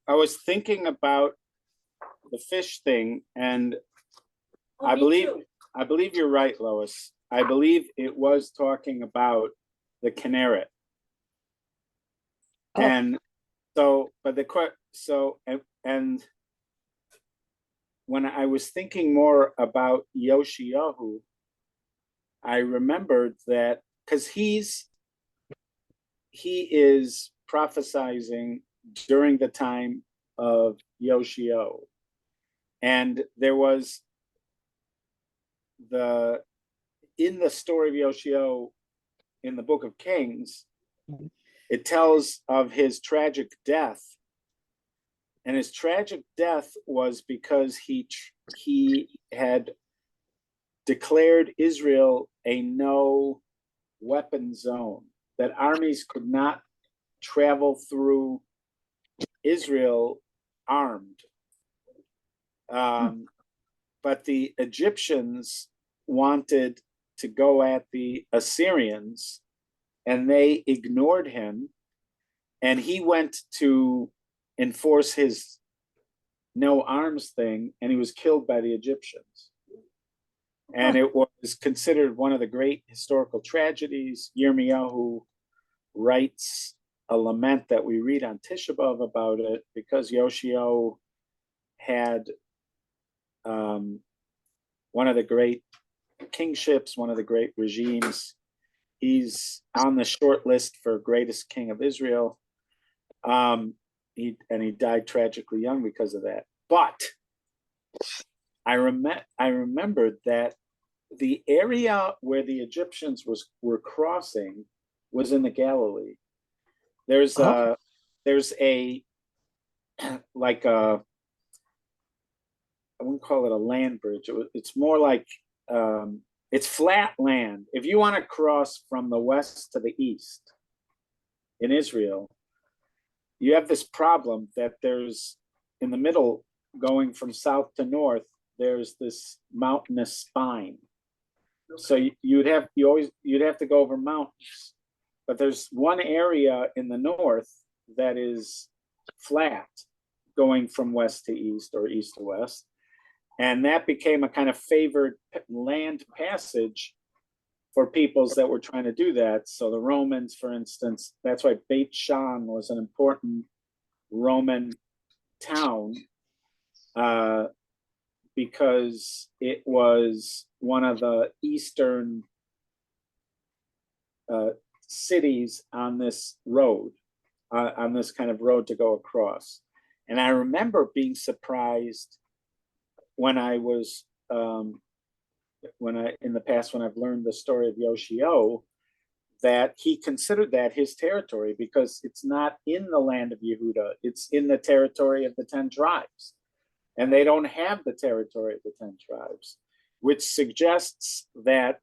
I was thinking about the fish thing, and Oh, I me believe too. I believe you're right, Lois. I believe it was talking about the Kinneret. Oh. And so, but and when I was thinking more about Yoshiyahu, I remembered that because he is prophesizing during the time of Yoshio. And there was in the story of Yoshio in the Book of Kings, it tells of his tragic death. And his tragic death was because he had declared Israel a no weapon zone, that armies could not travel through Israel armed. But the Egyptians wanted to go at the Assyrians, and they ignored him, and he went to enforce his no arms thing, and he was killed by the Egyptians. And it was considered one of the great historical tragedies. Yirmiyahu writes a lament that we read on Tisha B'Av about it, because Yoshio had one of the great kingships, one of the great regimes. He's on the short list for greatest king of Israel. He died tragically young because of that. But I remembered that the area where the Egyptians were crossing was in the Galilee. There's a like a, I wouldn't call it a land bridge. It's more like it's flat land. If you want to cross from the west to the east in Israel, you have this problem that there's in the middle, going from south to north, there's this mountainous spine. So you'd have to go over mountains. But there's one area in the north that is flat, going from west to east or east to west. And that became a kind of favored land passage for peoples that were trying to do that. So the Romans, for instance, that's why Beit Shan was an important Roman town, because it was one of the eastern cities on this road, on this kind of road to go across. And I remember being surprised when I was, in the past, when I've learned the story of Yoshio, that he considered that his territory, because it's not in the land of Yehuda, it's in the territory of the 10 tribes. And they don't have the territory of the 10 tribes, which suggests that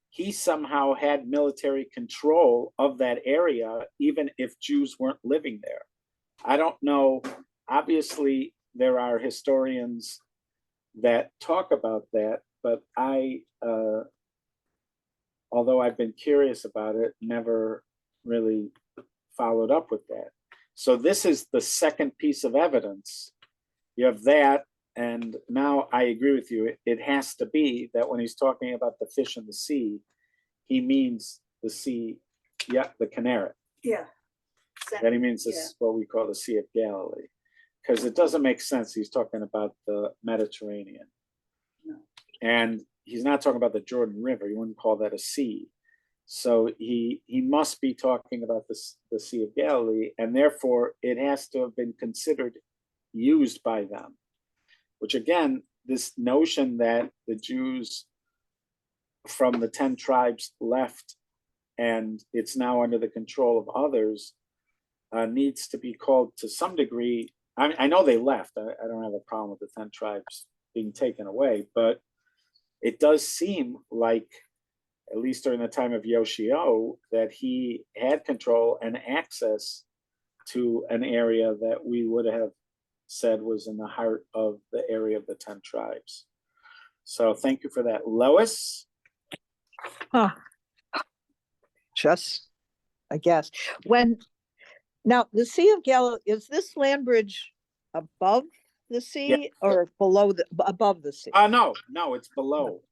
he somehow had military control of that area, even if Jews weren't living there. I don't know. Obviously, there are historians that talk about that, but although I've been curious about it, never really followed up with that. So this is the second piece of evidence. You have that, and now I agree with you. It has to be that when he's talking about the fish in the sea, he means the sea, the Kinneret. Yeah. That he means this, what we call the Sea of Galilee, because it doesn't make sense. He's talking about the Mediterranean. No. And he's not talking about the Jordan River. You wouldn't call that a sea. So he must be talking about the Sea of Galilee, and therefore it has to have been considered used by them. Which again, this notion that the Jews from the 10 tribes left and it's now under the control of others needs to be called to some degree. I know they left. I don't have a problem with the 10 tribes being taken away, but it does seem like, at least during the time of Yoshio, that he had control and access to an area that we would have said was in the heart of the area of the 10 tribes. So thank you for that. Lois? Just, I guess. Now, the Sea of Galilee, is this land bridge above the sea or above the sea? No, it's below.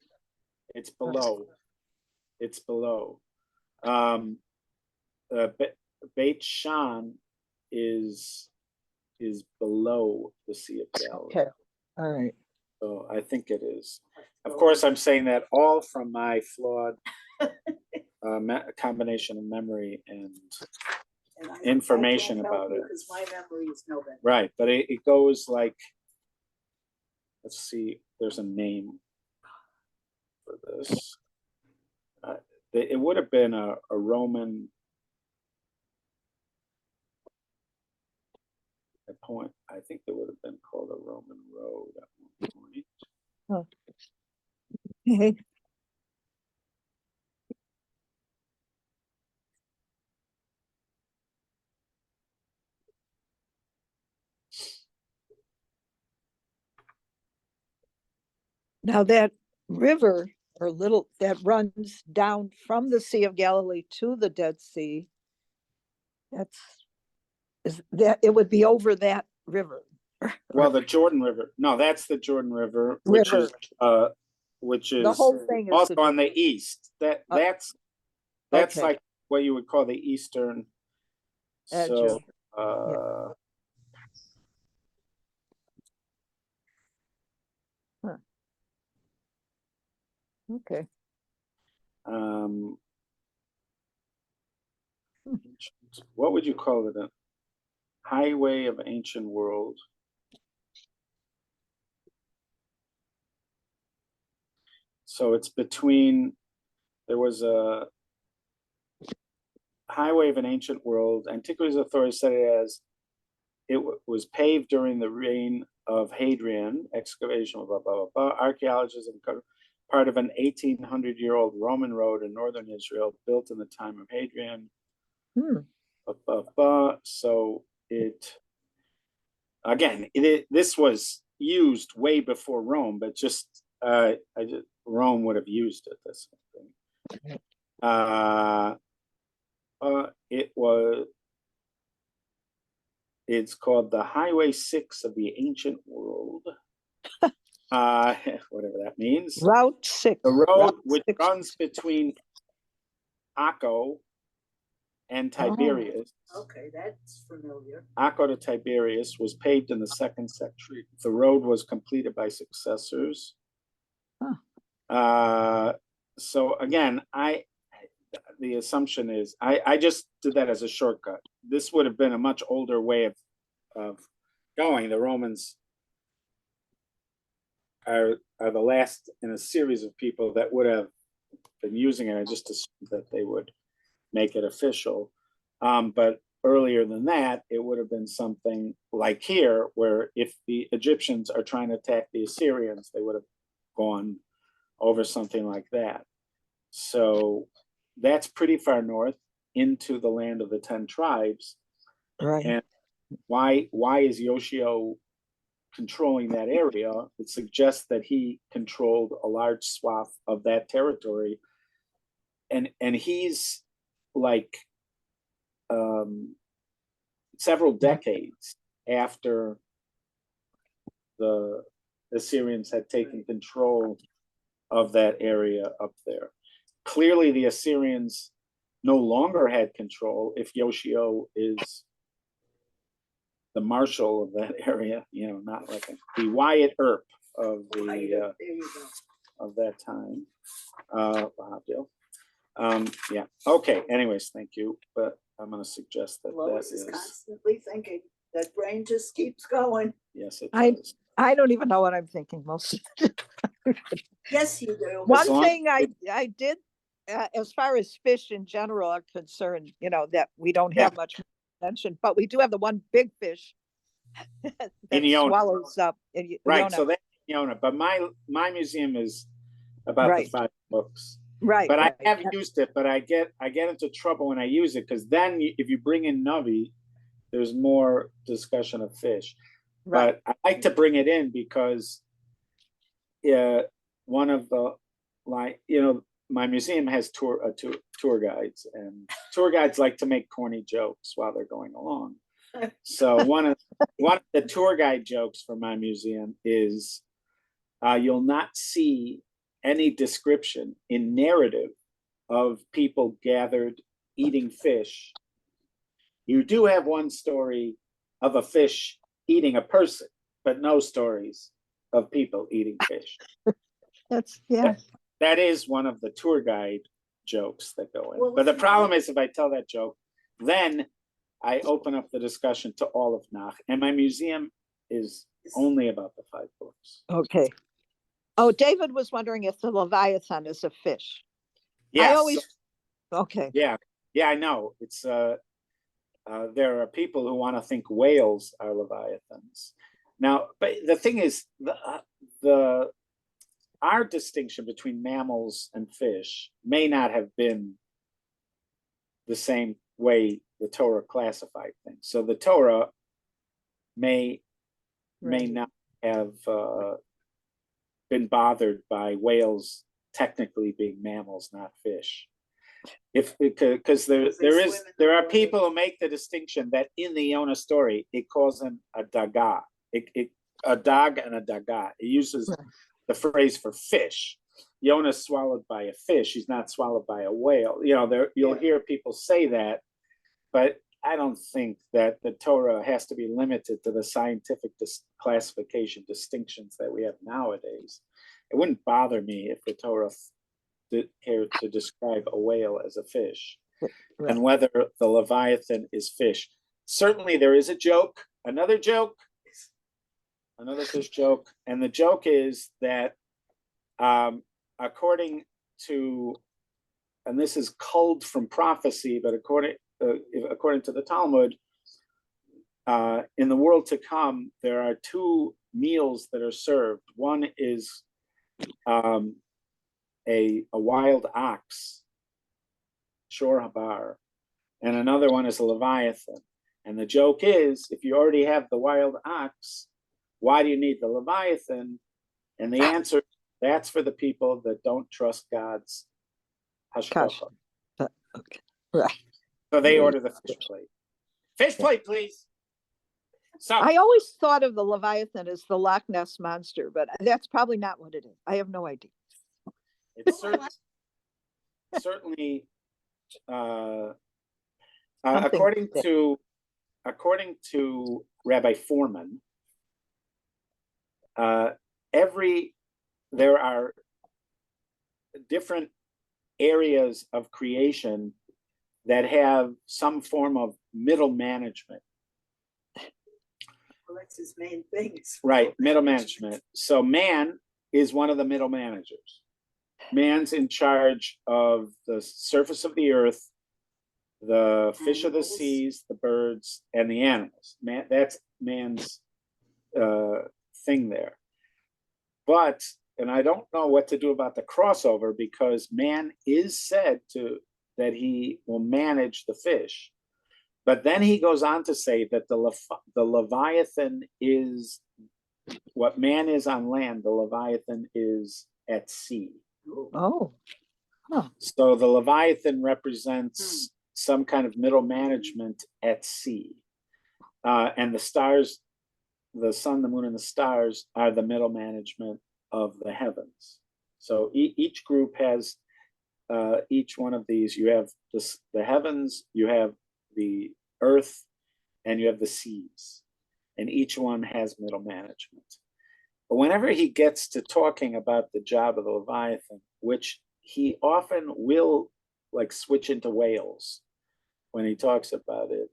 It's below. It's below. Beit Shan is below the Sea of Galilee. Okay, all right. So I think it is. Of course, I'm saying that all from my flawed combination of memory and information about it. Because my memory is no better. Right, but it goes like, let's see, there's a name for this. It would have been a Roman point. I think it would have been called a Roman road at one point. Oh. Now that river or little that runs down from the Sea of Galilee to the Dead Sea, it would be over that river. Well, the Jordan River. No, that's the Jordan River, which is the whole thing is also on the east. That's okay. like what you would call the eastern edge so of, okay. What would you call it? A highway of ancient world. So it's between, there was a highway of an ancient world. Antiquities authorities said it as it was paved during the reign of Hadrian, excavation, blah, blah, blah, blah. Archaeologists have part of an 1,800-year-old Roman road in northern Israel built in the time of Hadrian. So this was used way before Rome, but Rome would have used it. That's something. It's called the Highway 6 of the ancient world. Whatever that means. Route 6. The road which runs between Akko and Tiberias. Okay, that's familiar. Akko to Tiberias was paved in the 2nd century. The road was completed by successors. So again, the assumption is I just did that as a shortcut. This would have been a much older way of going. The Romans are the last in a series of people that would have been using it. I just assumed that they would make it official. But earlier than that, it would have been something like here, where if the Egyptians are trying to attack the Assyrians, they would have gone over something like that. So that's pretty far north into the land of the 10 tribes. Right. And why is Yoshio controlling that area? It suggests that he controlled a large swath of that territory. And he's like several decades after the Assyrians had taken control of that area up there. Clearly, the Assyrians no longer had control if Yoshio is the marshal of that area, not like the Wyatt Earp of the of that time. Yeah. Okay. Anyways, thank you. But I'm going to suggest that Lois is constantly thinking. That brain just keeps going. Yes, it does. I don't even know what I'm thinking most of the time. Yes, you do. One thing I did, as far as fish in general are concerned, that we don't have much mention, but we do have the one big fish that swallows up. Right. So that's Iona. But my museum is about the 5 books. Right. But I have used it, but I get into trouble when I use it, because then if you bring in Navi, there's more discussion of fish. Right. But I like to bring it in because one of the my museum has tour guides, and tour guides like to make corny jokes while they're going along. So one of the tour guide jokes for my museum is you'll not see any description in narrative of people gathered eating fish. You do have one story of a fish eating a person, but no stories of people eating fish. That's, yeah. That is one of the tour guide jokes that go in. Well, But the problem is, if I tell that joke, then I open up the discussion to all of Nach, and my museum is only about the 5 books. Okay. Oh, David was wondering if the Leviathan is a fish. Yes. I always, okay. Yeah, I know. It's there are people who want to think whales are leviathans. Now, but the thing is, our distinction between mammals and fish may not have been the same way the Torah classified things. So the Torah may not have been bothered by whales technically being mammals, not fish. Because there are people who make the distinction that in the Yonah story it calls him a daga, a dog and a daga. It uses the phrase for fish. Yonah's swallowed by a fish. He's not swallowed by a whale. You'll hear people say that, but I don't think that the Torah has to be limited to the scientific classification distinctions that we have nowadays. It wouldn't bother me if the Torah cared to describe a whale as a fish, and whether the Leviathan is fish. Certainly there is a joke, another fish joke, and the joke is that according to, and this is culled from prophecy, but according to the Talmud, in the world to come, there are 2 meals that are served. One is a wild ox, shor habar, and another one is a leviathan. And the joke is, if you already have the wild ox, why do you need the leviathan? And the answer, that's for the people that don't trust God's hashgacha. Okay, right. So they order the fish plate. Fish plate, please. So I always thought of the Leviathan as the Loch Ness monster, but that's probably not what it is. I have no idea. It's certainly according to Rabbi Foreman, there are different areas of creation that have some form of middle management. Well, that's his main thing. Right, middle management. So man is one of the middle managers. Man's in charge of the surface of the earth, the fish of the seas, the birds, and the animals. That's man's thing there. But, and I don't know what to do about the crossover, because man is said that he will manage the fish. But then he goes on to say that the Leviathan is what man is on land, the Leviathan is at sea. Oh. Huh. So the Leviathan represents some kind of middle management at sea. And the stars, the sun, the moon, and the stars are the middle management of the heavens. So each group has each one of these. You have the heavens, you have the earth, and you have the seas. And each one has middle management. But whenever he gets to talking about the job of the Leviathan, which he often will like switch into whales when he talks about it,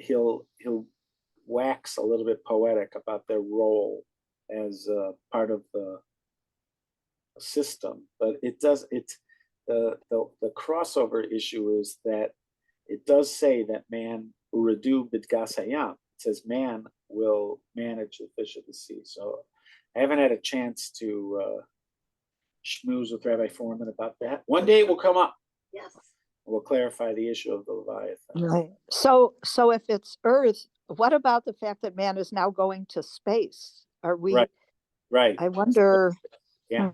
he'll wax a little bit poetic about their role as part of the system. But the crossover issue is that it does say that man uredu bidgas hayam. It says man will manage the fish of the sea. So I haven't had a chance to schmooze with Rabbi Foreman about that. One day it will come up. Yes. We'll clarify the issue of the Leviathan. Right. So if it's Earth, what about the fact that man is now going to space? Are we? Right. I wonder. Yeah.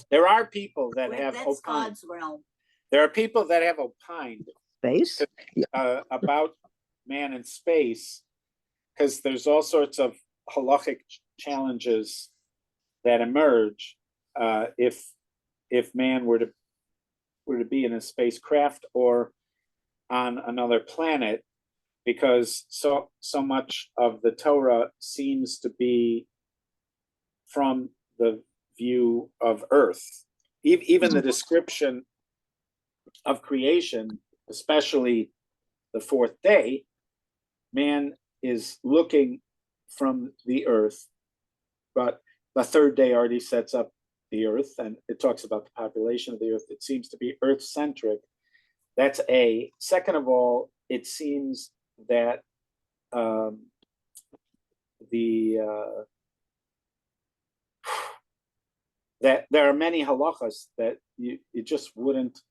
There are people that have That's opined. God's realm. There are people that have opined space. About man in space, because there's all sorts of halachic challenges that emerge if man were to be in a spacecraft or on another planet, because so much of the Torah seems to be from the view of Earth. Even the description of creation, especially the fourth day, man is looking from the Earth, but the third day already sets up the Earth, and it talks about the population of the Earth. It seems to be Earth-centric. That's A. Second of all, it seems that that there are many halachas that you just wouldn't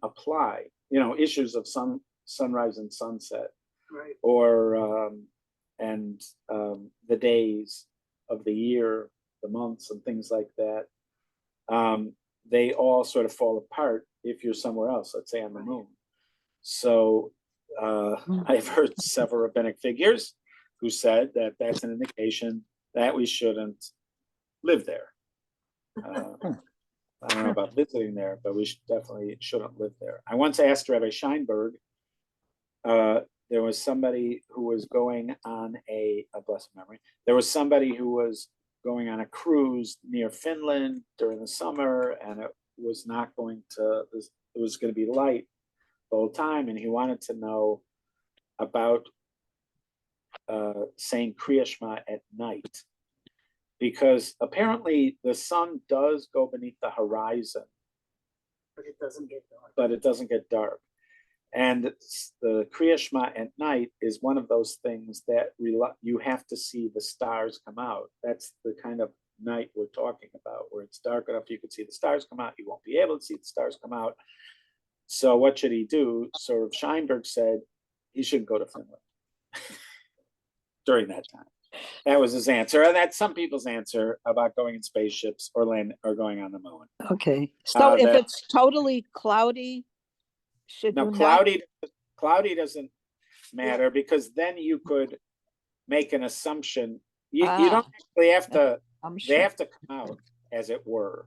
apply. Issues of sunrise and sunset, Right. or the days of the year, the months, and things like that. They all sort of fall apart if you're somewhere else, let's say on the moon. So I've heard several rabbinic figures who said that that's an indication that we shouldn't live there. I don't know about visiting there, but we definitely shouldn't live there. I once asked Rabbi Scheinberg, there was somebody who was going on a blessed memory, there was somebody who was going on a cruise near Finland during the summer, and it was going to be light the whole time, and he wanted to know about saying Kriya Shema at night, because apparently the sun does go beneath the horizon, But it doesn't get dark. dark. And the Kriya Shema at night is one of those things that you have to see the stars come out. That's the kind of night we're talking about, where it's dark enough you can see the stars come out. You won't be able to see the stars come out. So what should he do? So Scheinberg said he shouldn't go to Finland during that time. That was his answer, and that's some people's answer about going in spaceships or going on the moon. Okay, so if it's totally cloudy, should you cloudy doesn't matter, because then you could make an assumption. You don't actually have to. They have to come out, as it were.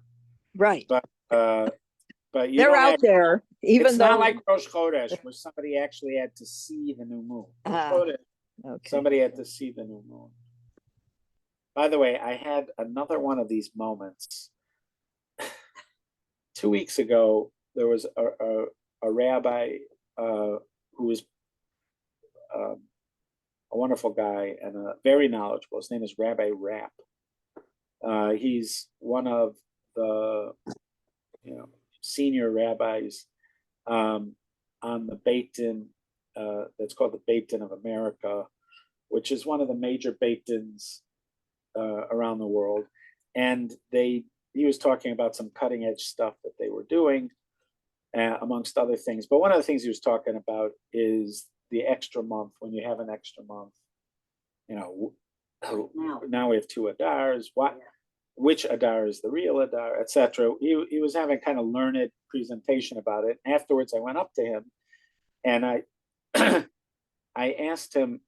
Right. But you they're don't out there, even it's though not like Rosh Chodesh, where somebody actually had to see the new moon. okay. Somebody had to see the new moon. By the way, I had another one of these moments. 2 weeks ago, there was a rabbi who was a wonderful guy and very knowledgeable. His name is Rabbi Rapp. He's one of the senior rabbis on the Beit Din, that's called the Beit Din of America, which is one of the major Beit Dins around the world. And he was talking about some cutting edge stuff that they were doing, amongst other things. But one of the things he was talking about is the extra month. When you have an extra month, now we have 2 Adars. Which Adar is the real Adar, etc. He was having kind of learned presentation about it. Afterwards, I went up to him and I I asked him,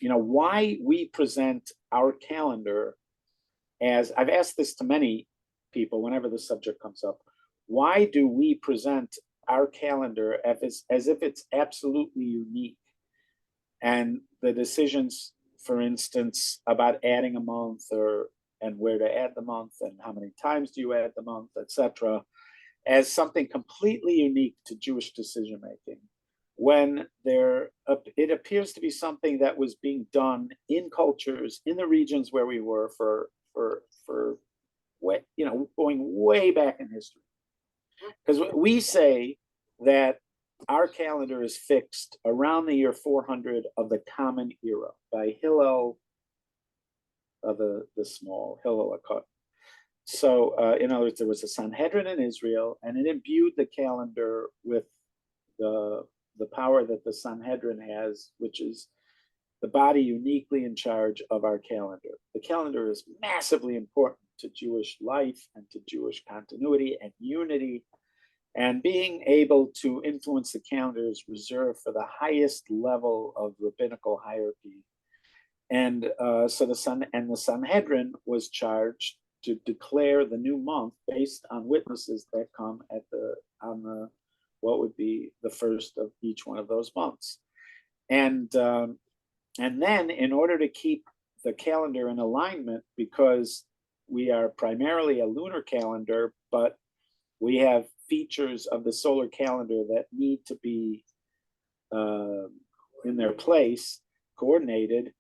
why we present our calendar as, I've asked this to many people whenever the subject comes up, why do we present our calendar as if it's absolutely unique? And the decisions, for instance, about adding a month and where to add the month and how many times do you add the month, etc., as something completely unique to Jewish decision making, when it appears to be something that was being done in cultures in the regions where we were for going way back in history. Because we say that our calendar is fixed around the year 400 of the Common Era by Hillel, the small Hillel Akkad. So, in other words, there was a Sanhedrin in Israel, and it imbued the calendar with the power that the Sanhedrin has, which is the body uniquely in charge of our calendar. The calendar is massively important to Jewish life and to Jewish continuity and unity. And being able to influence the calendar is reserved for the highest level of rabbinical hierarchy. And so the Sanhedrin was charged to declare the new month based on witnesses that come on the what would be the first of each one of those months. And then, in order to keep the calendar in alignment, because we are primarily a lunar calendar, but we have features of the solar calendar that need to be in their place, coordinated,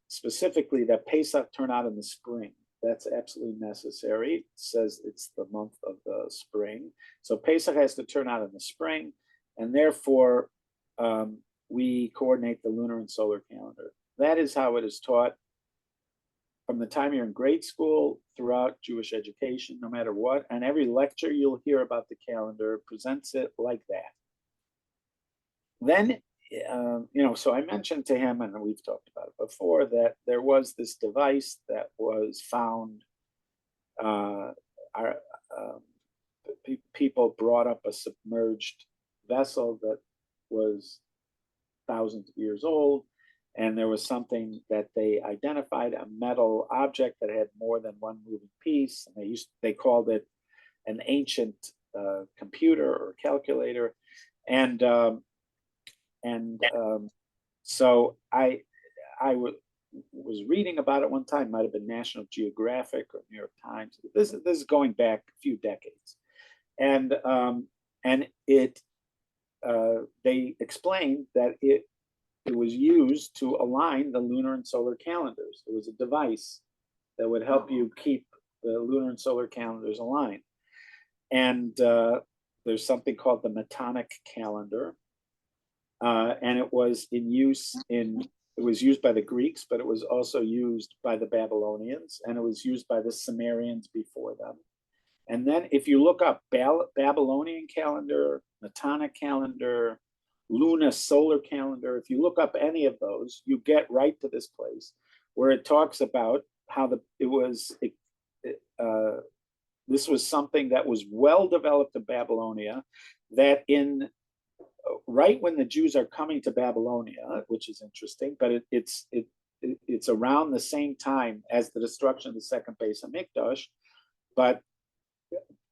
specifically that Pesach turn out in the spring. That's absolutely necessary. It says it's the month of the spring. So Pesach has to turn out in the spring, and therefore we coordinate the lunar and solar calendar. That is how it is taught from the time you're in grade school throughout Jewish education, no matter what. And every lecture you'll hear about the calendar presents it like that. Then, so I mentioned to him, and we've talked about it before, that there was this device that was found. People brought up a submerged vessel that was thousands of years old, and there was something that they identified, a metal object that had more than one moving piece, and they called it an ancient computer or calculator, and so I was reading about it one time. Might have been National Geographic or New York Times. This is going back a few decades, and they explained that it was used to align the lunar and solar calendars. It was a device that would help you keep the lunar and solar calendars aligned. And there's something called the Metonic calendar, and it was it was used by the Greeks, but it was also used by the Babylonians, and it was used by the Sumerians before them. And then if you look up Babylonian calendar, Metonic calendar, Luna solar calendar, if you look up any of those, you get right to this place where it talks about how this was something that was well developed in Babylonia, that right when the Jews are coming to Babylonia, which is interesting, but it's around the same time as the destruction of the second Beis Hamikdash, but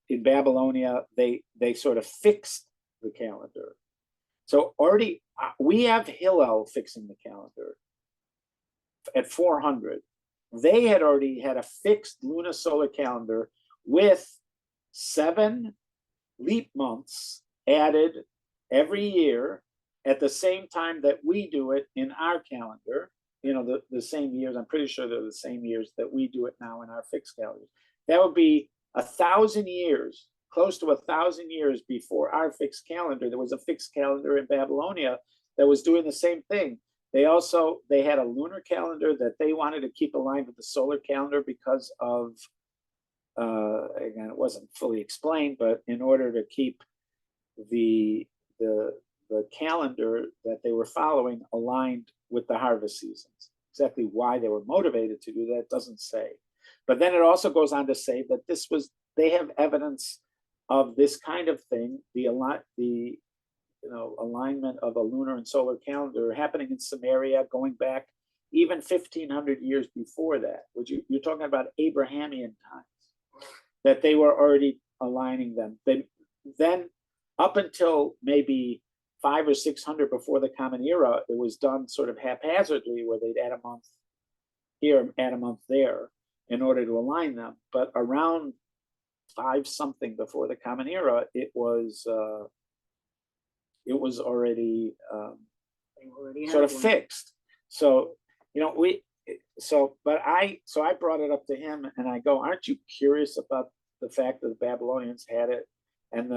in Babylonia they sort of fixed the calendar. So already we have Hillel fixing the calendar at 400. They had already had a fixed lunar solar calendar with 7 leap months added every year at the same time that we do it in our calendar. The same years. I'm pretty sure they're the same years that we do it now in our fixed calendars. That would be 1,000 years, close to 1,000 years before our fixed calendar. There was a fixed calendar in Babylonia that was doing the same thing. They had a lunar calendar that they wanted to keep aligned with the solar calendar because of, again, it wasn't fully explained, but in order to keep the calendar that they were following aligned with the harvest seasons. Exactly why they were motivated to do that doesn't say. But then it also goes on to say that they have evidence of this kind of thing, the alignment of a lunar and solar calendar happening in Samaria, going back even 1,500 years before that, which you're talking about Abrahamian times, that they were already aligning them. Then up until maybe 500 or 600 before the Common Era, it was done sort of haphazardly, where they'd add a month here, add a month there, in order to align them. But around 5 something before the Common Era, it was already sort of fixed. So I brought it up to him, and I go, aren't you curious about the fact that the Babylonians had it, and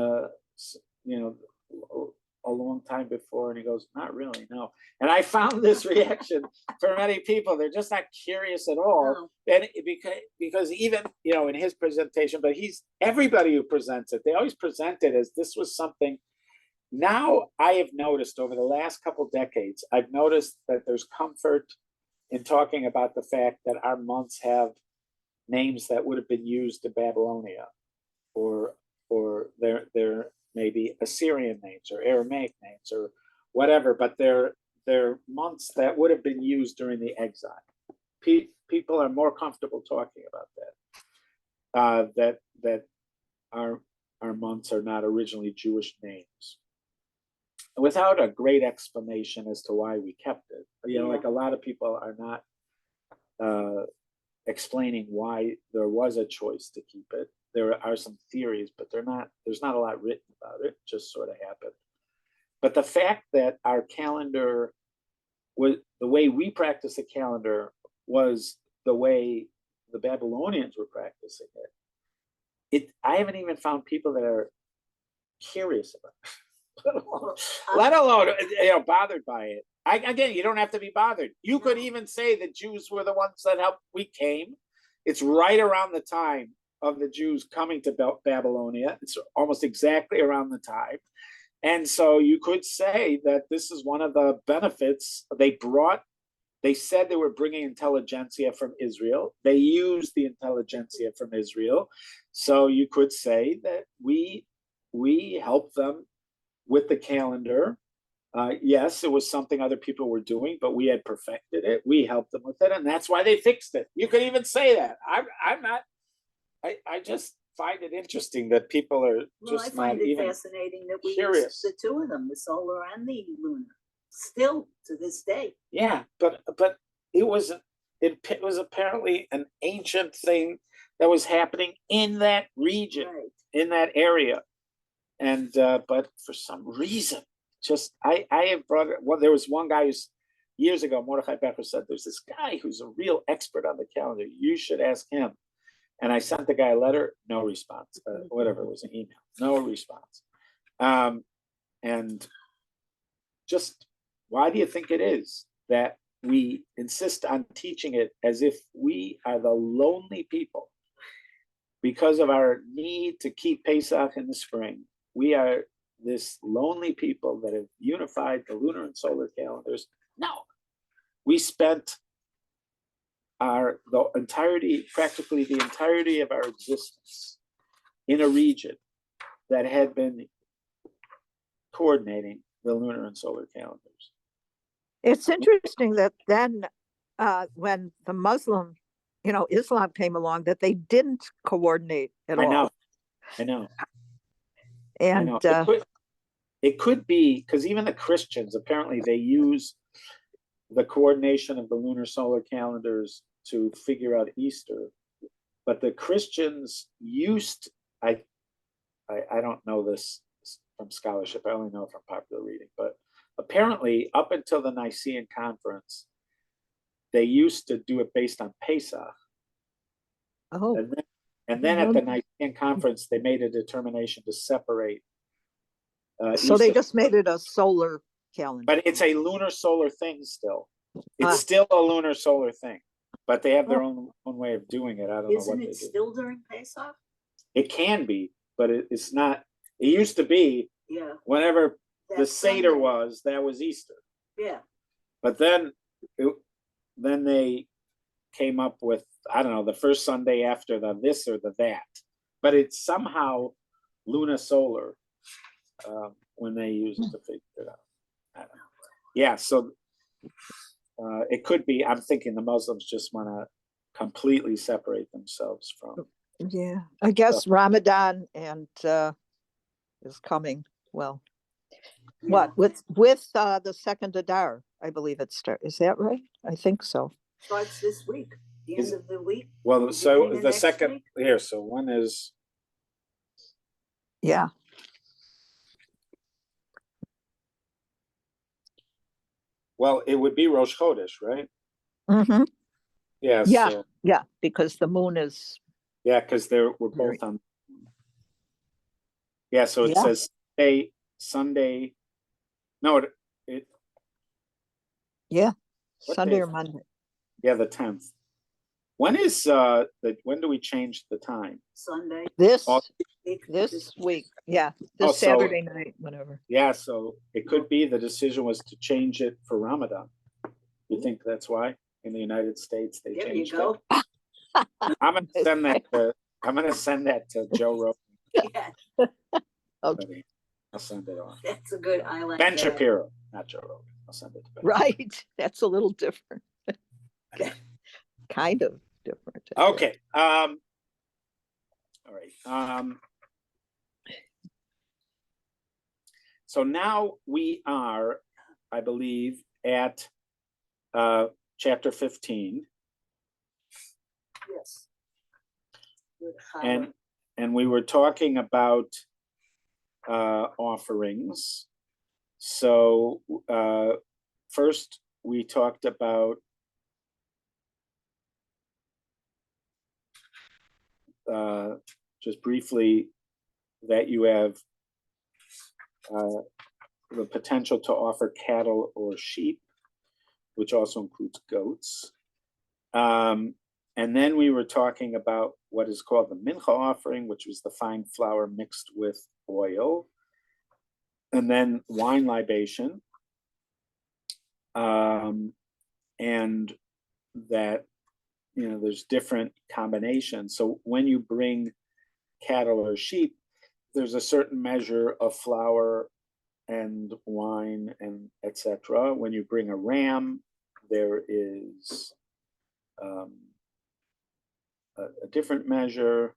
a long time before? And he goes, not really, no. And I found this reaction for many people. They're just not curious at all. No. And because even, in his presentation, but everybody who presents it, they always present it as this was something. Now I have noticed over the last couple decades, I've noticed that there's comfort in talking about the fact that our months have names that would have been used in Babylonia or or they're maybe Assyrian names or Aramaic names or whatever, but they're months that would have been used during the exile. People are more comfortable talking about that. That our months are not originally Jewish names, without a great explanation as to why we kept it. Like a lot of people are not explaining why there was a choice to keep it. There are some theories, but there's not a lot written about it. It just sort of happened. But the fact that our calendar was the way we practice a calendar was the way the Babylonians were practicing it. I haven't even found people that are curious about it, let alone bothered by it. Again, you don't have to be bothered. You could even say the Jews were the ones that helped. We came. It's right around the time of the Jews coming to Babylonia. It's almost exactly around the time. And so you could say that this is one of the benefits they said they were bringing intelligentsia from Israel. They used the intelligentsia from Israel. So you could say that we helped them with the calendar. Yes, it was something other people were doing, but we had perfected it. We helped them with it, and that's why they fixed it. You could even say that. I just find it interesting that people are just I find not it even fascinating that we curious. use the two of them, the solar and the lunar, still to this day. Yeah, but it was apparently an ancient thing that was happening in that region, Right. in that area, and but for some reason, just I have brought it. Well, there was one guy who's years ago, Mordechai Becker said, "There's this guy who's a real expert on the calendar. You should ask him." And I sent the guy a letter, no response. Whatever, it was an email, no response. And just why do you think it is that we insist on teaching it as if we are the lonely people because of our need to keep Pesach in the spring? We are this lonely people that have unified the lunar and solar calendars. No, we spent practically the entirety of our existence in a region that had been coordinating the lunar and solar calendars. It's interesting that then when the Muslim, Islam came along, that they didn't coordinate at all. I know. And it could be because even the Christians, apparently they use the coordination of the lunar solar calendars to figure out Easter. But the Christians used, I don't know this from scholarship, I only know from popular reading, but apparently up until the Nicene Conference, they used to do it based on Pesach. Oh. And then at the Nicene Conference, they made a determination to separate. So they just made it a solar calendar. But it's a lunar solar thing still. It's still a lunar solar thing. But they have their own way of doing it. I don't know what they do. Isn't it still during Pesach? It can be, but it's not. It used to be. Yeah. Whenever the Seder Sunday was, that was Easter. Yeah. But then they came up with, I don't know, the first Sunday after the this or the that. But it's somehow Luna Solar when they use it to figure it out. I don't know. Yeah, so it could be, I'm thinking the Muslims just want to completely separate themselves from. Yeah, I guess Ramadan and is coming. Well, what with the second Adar, I believe it starts. Is that right? I think so. Starts this week, the end of the week. Well, so the second here. So one is. Yeah. Well, it would be Rosh Chodesh, right? Mm-hmm. Yeah. Yeah. So, yeah, because the moon is. Yeah, because we're both on. Yeah, so it says Sunday. No, it. Yeah, Sunday or Monday. Yeah, the 10th. When is when do we change the time? Sunday. This week. Yeah, this Saturday night, whatever. Yeah, so it could be the decision was to change it for Ramadan. You think that's why in the United States they changed it? I'm gonna send that to Joe Rogan. Yeah, Okay, I'll send it on. that's a good, I like Ben that. Shapiro, not Joe Rogan. I'll send it to Ben. right. That's a little different. Kind of different. I guess. Okay. All right. So now we are, I believe, at chapter 15. Yes. Good And we were talking about offerings. So first we talked about just briefly that you have the potential to offer cattle or sheep, which also includes goats. And then we were talking about what is called the mincha offering, which was the fine flour mixed with oil. And then wine libation. And that, there's different combinations. So when you bring cattle or sheep, there's a certain measure of flour and wine and etc. When you bring a ram, there is a different measure.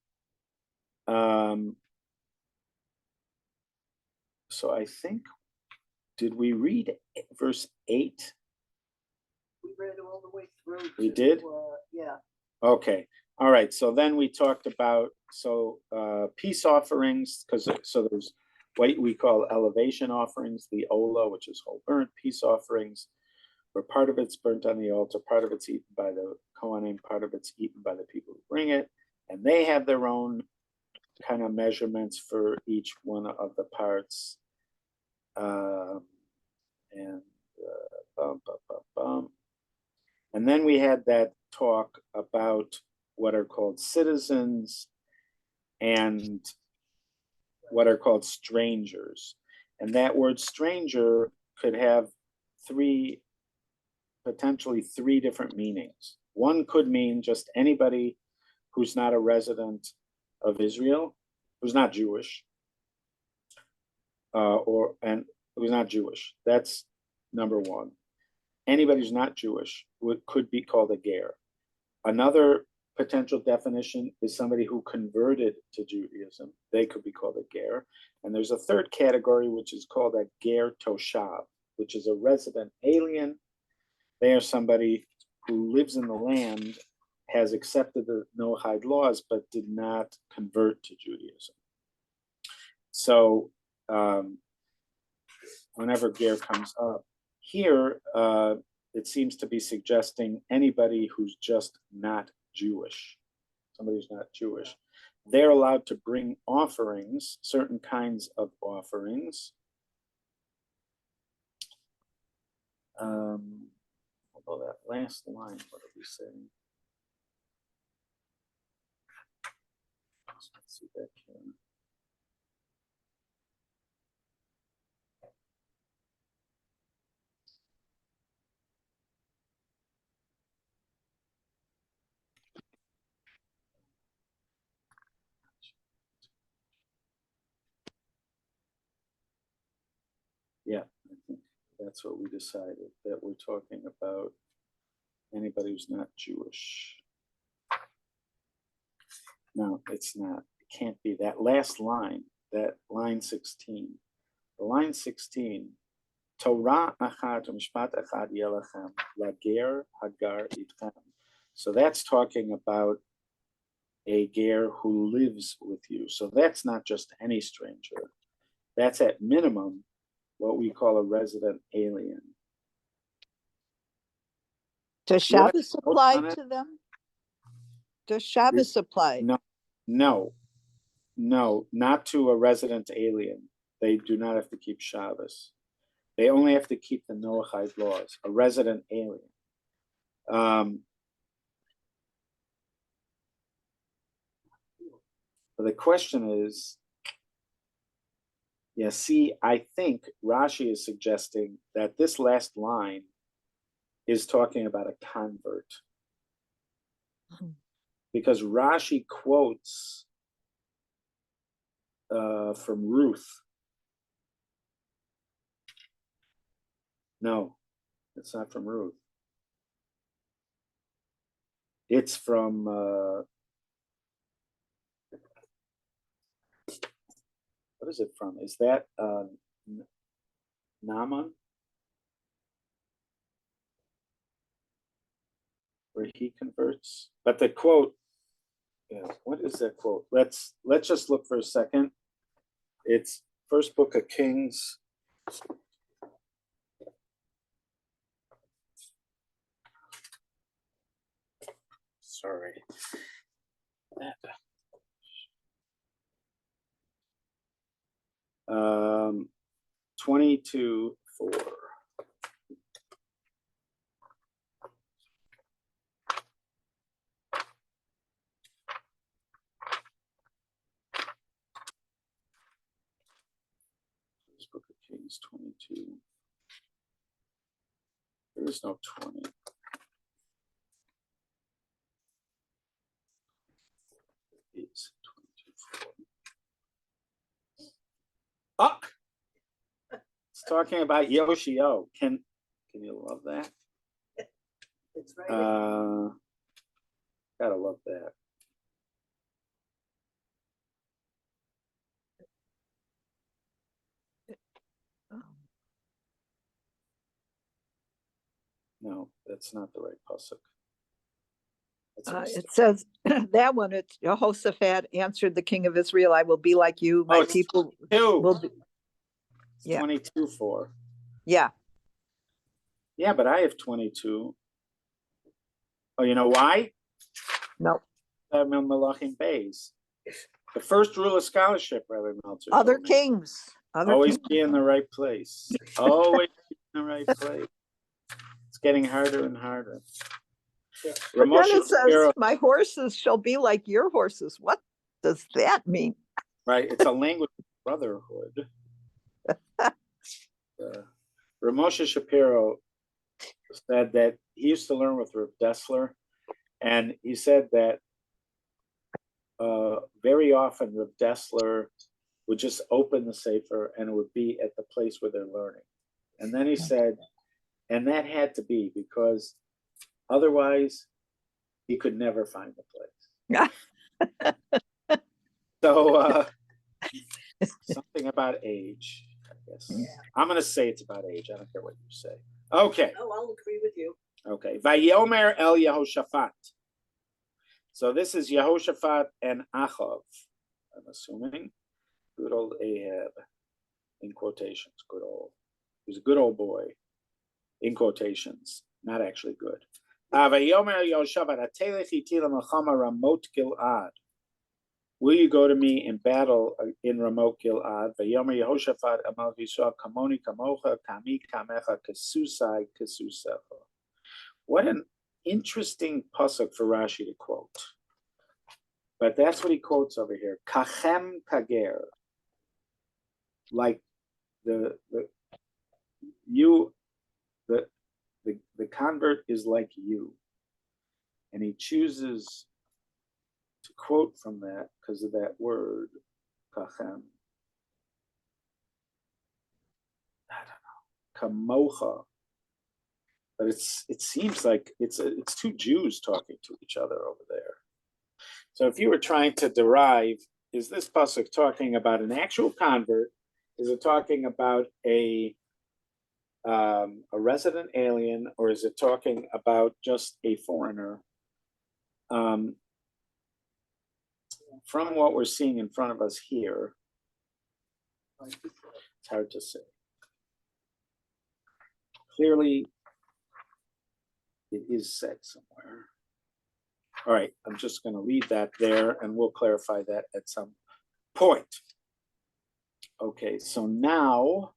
So I think, did we read verse 8? We read all the way through. We did? Yeah. Okay. All right. So then we talked about peace offerings, because so there's what we call elevation offerings, the ola, which is whole burnt, peace offerings, where part of it's burnt on the altar, part of it's eaten by the Kohanim, part of it's eaten by the people who bring it, and they have their own kind of measurements for each one of the parts. And then we had that talk about what are called citizens and what are called strangers. And that word stranger could have potentially three different meanings. One could mean just anybody who's not a resident of Israel, who's not Jewish, and who's not Jewish. That's number one. Anybody who's not Jewish could be called a ger. Another potential definition is somebody who converted to Judaism. They could be called a ger. And there's a third category, which is called a ger toshav, which is a resident alien. They are somebody who lives in the land, has accepted the Noahide laws, but did not convert to Judaism. So whenever ger comes up, here, it seems to be suggesting anybody who's just not Jewish, somebody who's not Jewish. They're allowed to bring offerings, certain kinds of offerings. Although that last line, what are we saying? Let's see that here. Yeah, I think that's what we decided, that we're talking about anybody who's not Jewish. No, it's not. It can't be. That last line, that line 16. The line 16, Torah achat u'mishpat echad yelachem, lager hagar itchem. So that's talking about a ger who lives with you. So that's not just any stranger. That's at minimum what we call a resident alien. Does Shabbos apply to them? Does Shabbos apply? No, not to a resident alien. They do not have to keep Shabbos. They only have to keep the Noahide laws, a resident alien. But the question is, I think Rashi is suggesting that this last line is talking about a convert. Because Rashi quotes from Ruth. No, it's not from Ruth. It's from what is it from? Is that Naaman? Where he converts? But the quote, yeah, what is that quote? Let's just look for a second. It's first book of Kings. Sorry. 22:4. First book of Kings 22. There is no 20. It's 22:4. Oh! It's talking about Yoshio. Can you love that? It's right. Gotta love that. No, that's not the right pasuk. It says that one. It's Jehoshaphat answered the king of Israel, "I will be like you. My people will be." Yeah, 22:4. Yeah. Yeah, but I have 22. Oh, you know why? No. Malachim Bays. The first rule of scholarship, Rabbi Meltzer. Other kings. Always be in the right place. Always be in the right place. It's getting harder and harder. Yeah. But then it says, my horses shall be like your horses. What does that mean? Right. It's a language of brotherhood. Ramosha Shapiro said that he used to learn with Rav Dessler, and he said that very often Rav Dessler would just open the Sefer and it would be at the place where they're learning. And then he said, and that had to be because otherwise he could never find the place. So something about age, I guess. Yeah. I'm going to say it's about age. I don't care what you say. Okay. Oh, I'll agree with you. Okay. Vayomer el Yehoshaphat. So this is Yehoshaphat and Achav, I'm assuming. Good old Ahab, in quotations. Good old. He was a good old boy, in quotations. Not actually good. Vayomer Yehoshaphat, Atelech iti lemachama Ramot Gilad. Will you go to me in battle in Ramot Gilad? Vayomer Yehoshaphat amal Yisrael kamoni kamocha kami kamecha kesusai kesusecha. What an interesting pasuk for Rashi to quote. But that's what he quotes over here. Kachem kager. Like the convert is like you. And he chooses to quote from that because of that word, kachem. I don't know. Kamocha. But it seems like it's two Jews talking to each other over there. So if you were trying to derive, is this pasuk talking about an actual convert? Is it talking about a resident alien, or is it talking about just a foreigner? From what we're seeing in front of us here, it's hard to say. Clearly, it is said somewhere. All right, I'm just going to leave that there, and we'll clarify that at some point. Okay, so now...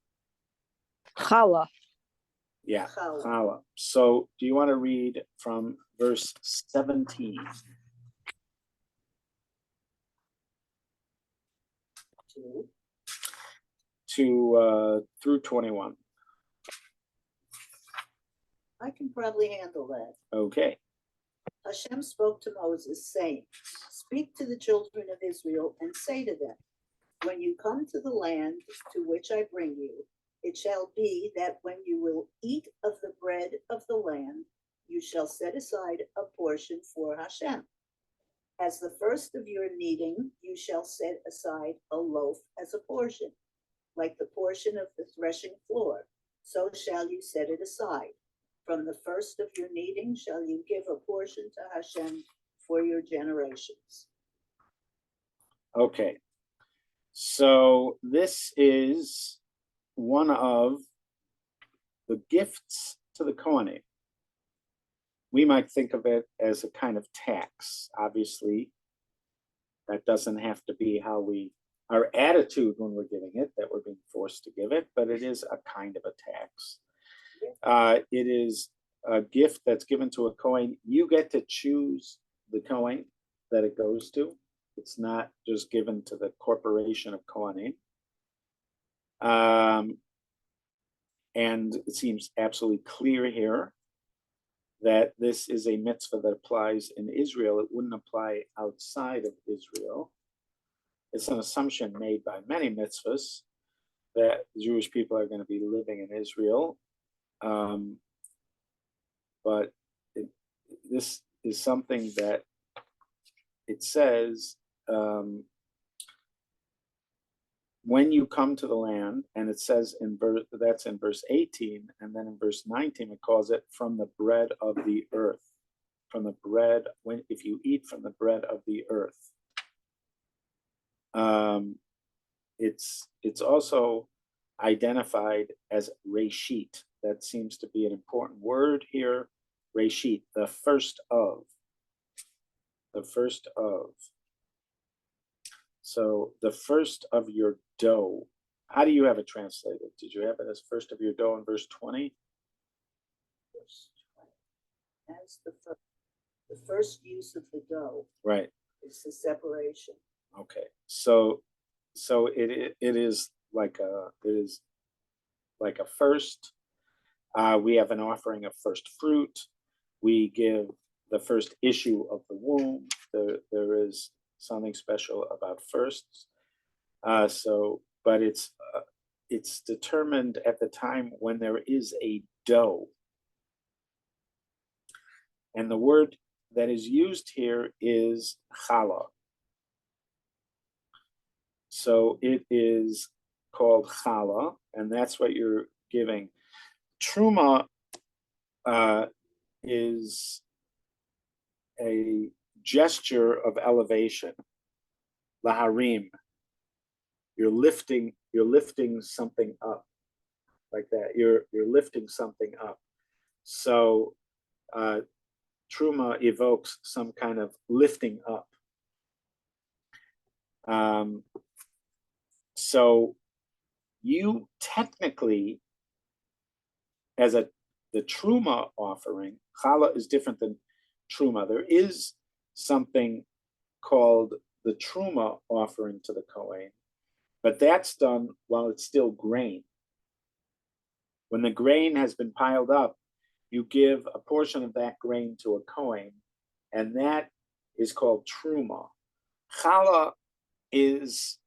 Chala. Yeah, chala. So do you want to read from verse 17? To through 21. I can probably handle that. Okay. Hashem spoke to Moses, saying, speak to the children of Israel and say to them, When you come to the land to which I bring you, it shall be that when you will eat of the bread of the land, you shall set aside a portion for Hashem. As the first of your kneading, you shall set aside a loaf as a portion, like the portion of the threshing floor. So shall you set it aside. From the first of your kneading shall you give a portion to Hashem for your generations. Okay. So this is one of the gifts to the Kohanim. We might think of it as a kind of tax. Obviously, that doesn't have to be our attitude when we're giving it, that we're being forced to give it, but it is a kind of a tax. It is a gift that's given to a Kohen. You get to choose the Kohen that it goes to. It's not just given to the corporation of Kohanim. And it seems absolutely clear here that this is a mitzvah that applies in Israel. It wouldn't apply outside of Israel. It's an assumption made by many mitzvahs that Jewish people are going to be living in Israel. But this is something that it says, when you come to the land, and it says that's in verse 18, and then in verse 19 it calls it from the bread of the earth. From the bread, if you eat from the bread of the earth. It's also identified as reshit. That seems to be an important word here. Reshit, the first of. The first of. So the first of your dough. How do you have it translated? Did you have it as first of your dough in verse 20? Verse 20. As the first use of the dough. Right. It's the separation. Okay. So it is like a first. We have an offering of first fruit. We give the first issue of the womb. There is something special about firsts. But it's determined at the time when there is a dough. And the word that is used here is challah. So it is called challah, and that's what you're giving. Truma is a gesture of elevation. Laharim. You're lifting something up like that. You're lifting something up. So Truma evokes some kind of lifting up. So you technically, as the Truma offering, challah is different than Truma. There is something called the Truma offering to the Kohen, but that's done while it's still grain. When the grain has been piled up, you give a portion of that grain to a Kohen, and that is called Truma. Challah is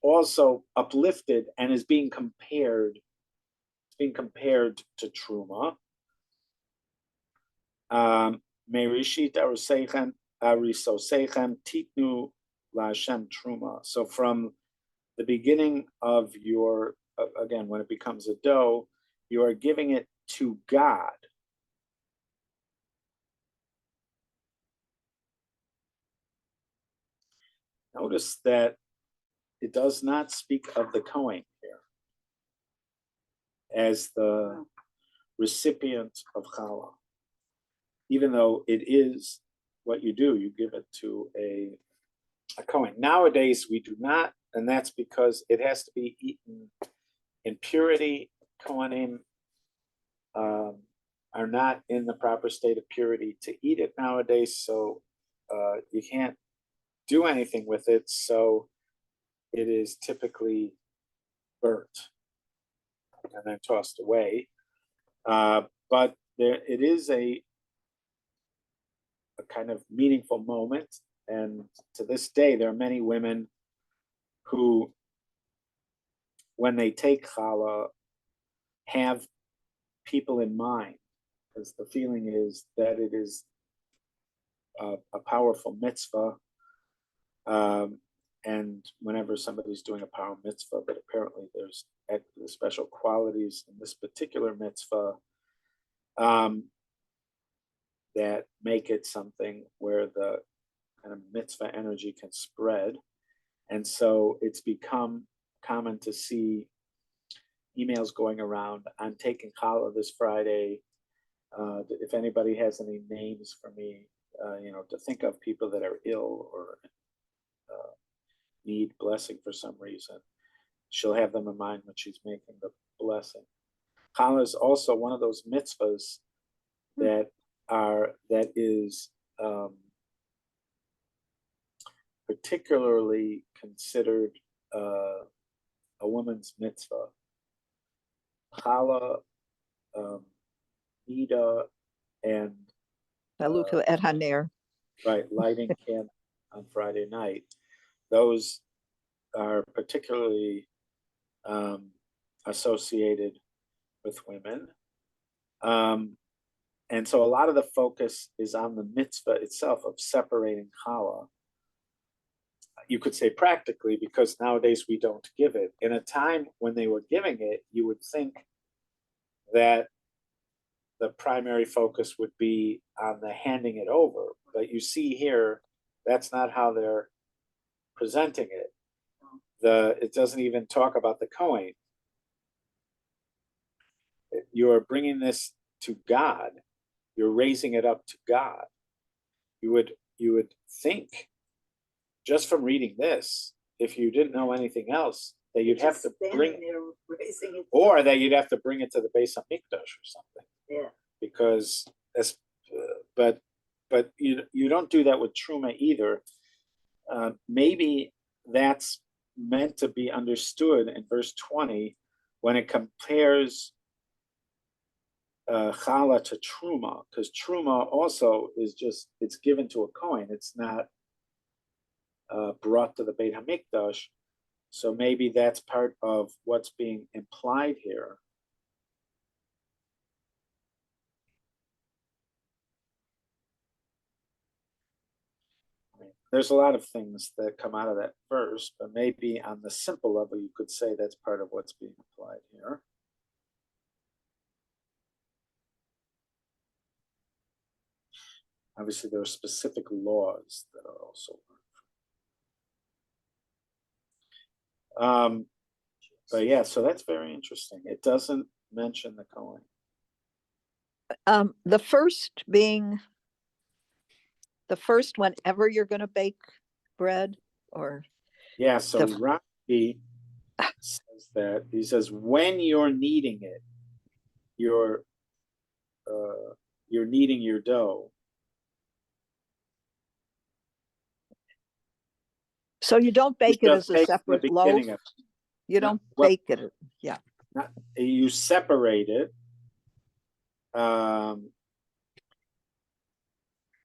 also uplifted and is being compared. It's being compared to Truma. Merishit arisosechem titnu laHashem Truma. So from the beginning of your, again, when it becomes a dough, you are giving it to God. Notice that it does not speak of the Kohen here as the recipient of challah, even though it is what you do. You give it to a Kohen. Nowadays, we do not, and that's because it has to be eaten in purity. Kohanim are not in the proper state of purity to eat it nowadays, so you can't do anything with it. So it is typically burnt and then tossed away. But it is a kind of meaningful moment. And to this day, there are many women who, when they take challah, have people in mind, because the feeling is that it is a powerful mitzvah. And whenever somebody's doing a power mitzvah, but apparently there's special qualities in this particular mitzvah that make it something where the kind of mitzvah energy can spread. And so it's become common to see emails going around. I'm taking challah this Friday. If anybody has any names for me, to think of people that are ill or need blessing for some reason, she'll have them in mind when she's making the blessing. Challah is also one of those mitzvahs that is particularly considered a woman's mitzvah. Challah, Nida, and Haluka et Haner. Right, lighting candle on Friday night. Those are particularly associated with women. And so a lot of the focus is on the mitzvah itself of separating challah. You could say practically, because nowadays we don't give it. In a time when they were giving it, you would think that the primary focus would be on the handing it over. But you see here, that's not how they're presenting it. It doesn't even talk about the Kohen. You're bringing this to God. You're raising it up to God. You would think, just from reading this, if you didn't know anything else, that you'd have to bring, or that you'd have to bring it to the Beis Hamikdash or something. Yeah. Because that's, but you don't do that with truma either. Maybe that's meant to be understood in verse 20 when it compares challah to truma, because truma also is just, it's given to a kohen. It's not brought to the Beit Hamikdash. So maybe that's part of what's being implied here. There's a lot of things that come out of that verse, but maybe on the simple level, you could say that's part of what's being applied here. Obviously, there are specific laws that are also learned. But yeah, so that's very interesting. It doesn't mention the Kohen. The first being the first whenever you're going to bake bread, or yeah. So Rashi says that, he says when you're kneading it, you're kneading your dough. So you don't bake it as a separate loaf. You don't bake it. Yeah. You separate it.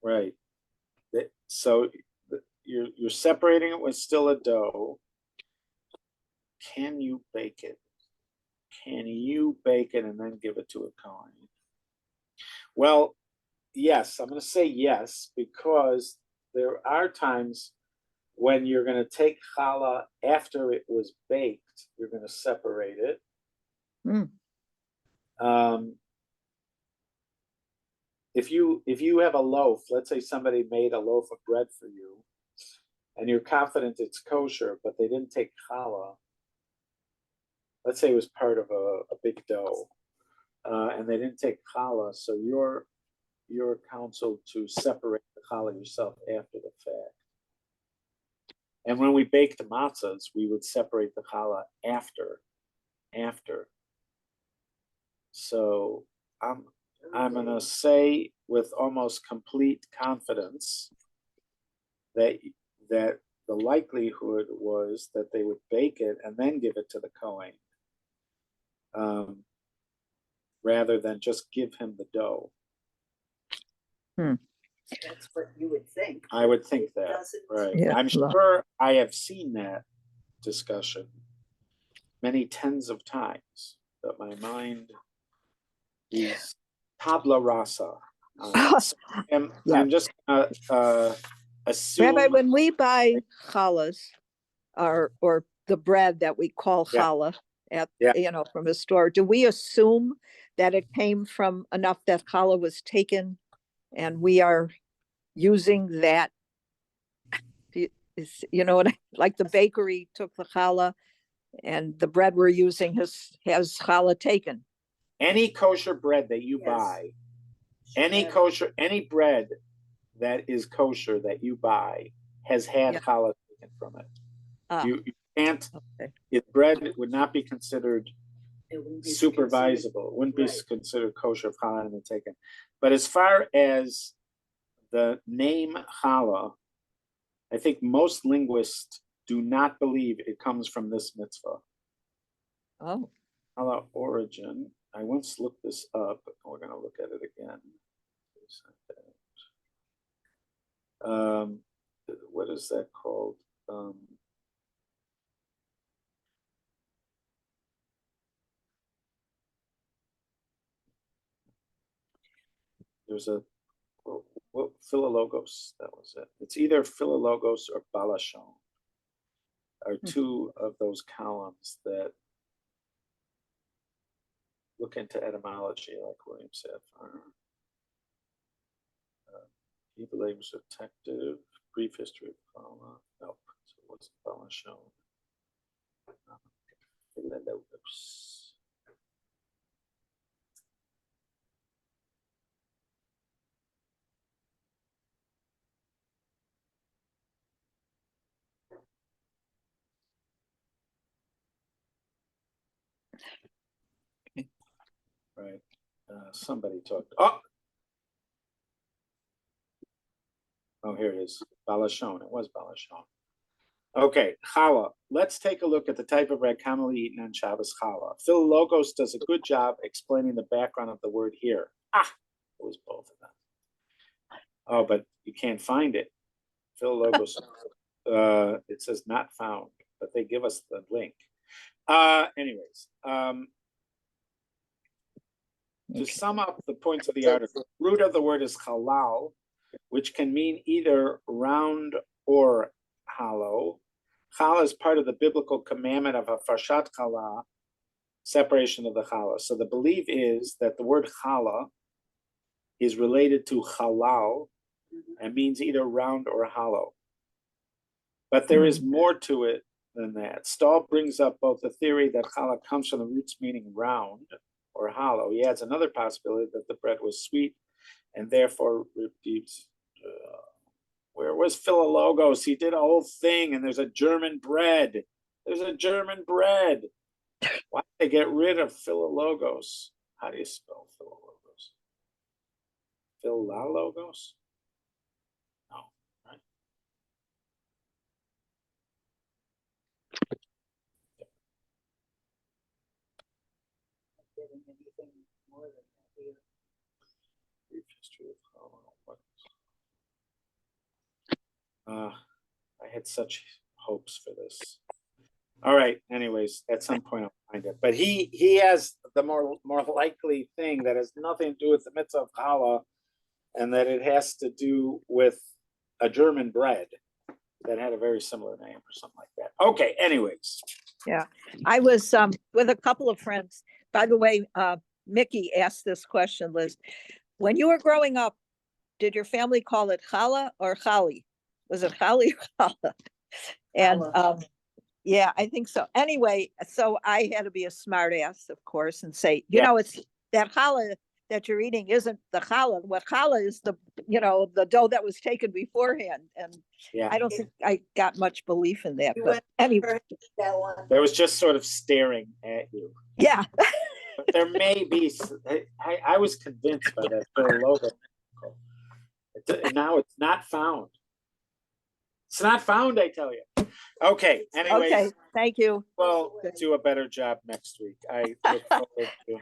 Right. So you're separating it with still a dough. Can you bake it? Can you bake it and then give it to a kohen? Well, yes, I'm going to say yes, because there are times when you're going to take challah after it was baked. You're going to separate it. If you have a loaf, let's say somebody made a loaf of bread for you, and you're confident it's kosher, but they didn't take challah. Let's say it was part of a big dough, and they didn't take challah, so you're counseled to separate the challah yourself after the fact. And when we baked matzahs, we would separate the challah after. So I'm going to say with almost complete confidence that the likelihood was that they would bake it and then give it to the kohen, rather than just give him the dough. That's what you would think. I would think that, right? Yeah. I'm sure I have seen that discussion many tens of times, but my mind is tabla rasa. So I'm just gonna assume. Rabbi, when we buy challahs or the bread that we call challah at from a store, do we assume that it came from enough that challah was taken, and we are using that? Like the bakery took the challah, and the bread we're using has challah taken. Any kosher bread that you buy, any bread that is kosher that you buy has had challah taken from it. You can't. If bread would not be considered supervisable, it wouldn't be considered kosher if challah had been taken. But as far as the name challah, I think most linguists do not believe it comes from this mitzvah. Oh. Challah origin. I once looked this up. We're going to look at it again. What is that called? There's a Philologos. That was it. It's either Philologos or Balashon. Are two of those columns that look into etymology, like William said. Evil aims detective, brief history of Paula. Nope, so it wasn't Balashon. Philologos. Right. Somebody talked. Oh, here it is. Balashon. It was Balashon. Okay, challah. Let's take a look at the type of bread commonly eaten on Shabbos challah. Philologos does a good job explaining the background of the word here. It was both of them. Oh, but you can't find it. Philologos, it says not found, but they give us the link. Anyways, to sum up the points of the article, root of the word is halal, which can mean either round or hollow. Challah is part of the biblical commandment of a farshat challah, separation of the challah. So the belief is that the word challah is related to halal and means either round or hollow. But there is more to it than that. Stahl brings up both the theory that challah comes from the roots meaning round or hollow. He adds another possibility that the bread was sweet and therefore repeats. Where was Philologos? He did a whole thing, and there's a German bread. There's a German bread. Why did they get rid of Philologos? How do you spell Philologos? Philologos? No, right? I had such hopes for this. All right. Anyways, at some point I'll find it. But he has the more likely thing that has nothing to do with the mitzvah of challah, and that it has to do with a German bread that had a very similar name or something like that. Okay. Anyways. Yeah, I was with a couple of friends. By the way, Mickey asked this question, Liz. When you were growing up, did your family call it challah or chali? Was it chali or challah? And yeah, I think so. Anyway, so I had to be a smart ass, of course, and say, it's that challah that you're eating isn't the challah. What challah is the dough that was taken beforehand. And I don't think I got much belief in that. But anyway, there was just sort of staring at you. Yeah. But there may be. I was convinced by that logo. Now it's not found. It's not found, I tell you. Okay. Anyways. Okay. Thank you. Well, do a better job next week. I look forward to